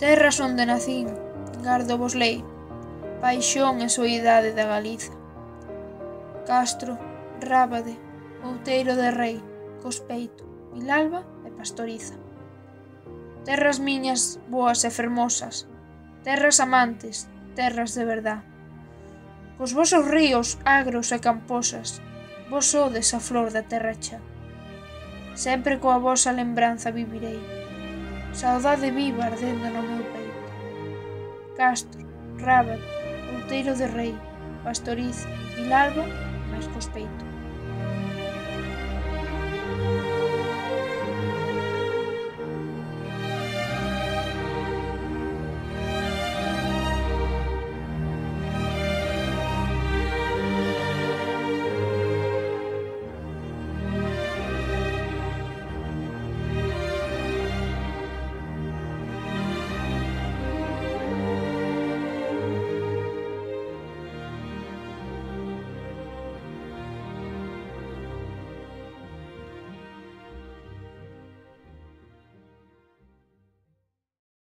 Terras onde nacín, gardo vos lei, paixón e soidade da Galiza. Castro, Rábade, Outeiro de Rei, Cospeito, Vilalba e Pastoriza. Terras miñas boas e fermosas, terras amantes, terras de verdad. Cos vosos ríos agros e camposas, vos sodes a flor da terra xa. Sempre coa vosa lembranza vivirei, saudade viva ardendo no meu peito. Castro, Rábade, Outeiro de Rei, Pastoriza, Vilalba, máis Cospeito.